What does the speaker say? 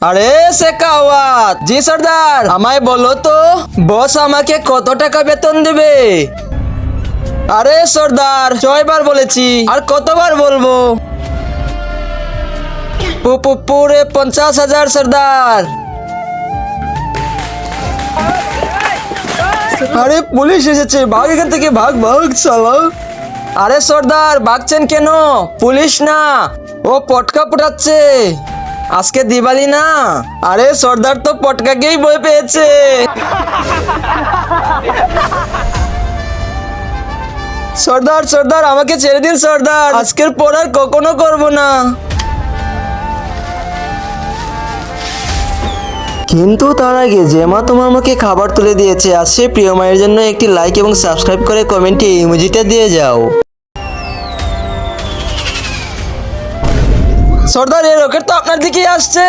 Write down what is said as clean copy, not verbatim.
আরে শেখাওয়াত, জি সর্দার, আমায় বলো তো বস আমাকে কত টাকা বেতন দেবে? আরে সর্দার, 6 বার বলেছি, আর কতবার বলবো? পুরে 50,000 সর্দার। আরে পুলিশ এসেছে, ভাগ এখান থেকে, ভাগ ভাগ শালা। আরে সর্দার, ভাগছেন কেন? পুলিশ না, ও পটকা ফুটাচ্ছে। আজকে দিওয়ালি না। আরে সর্দার তো পটকাকেই ভয় পেয়েছে। সর্দার সর্দার, আমাকে ছেড়ে দিন সর্দার, আজকের পর আর কখনো করবো না। কিন্তু তার আগে যে মা তোমার মুখে খাবার তুলে দিয়েছে, আজ সে প্রিয় মায়ের জন্য একটি লাইক এবং সাবস্ক্রাইব করে কমেন্টে ইমোজিটা দিয়ে যাও। সর্দার, এই রকেট তো আপনার দিকেই আসছে।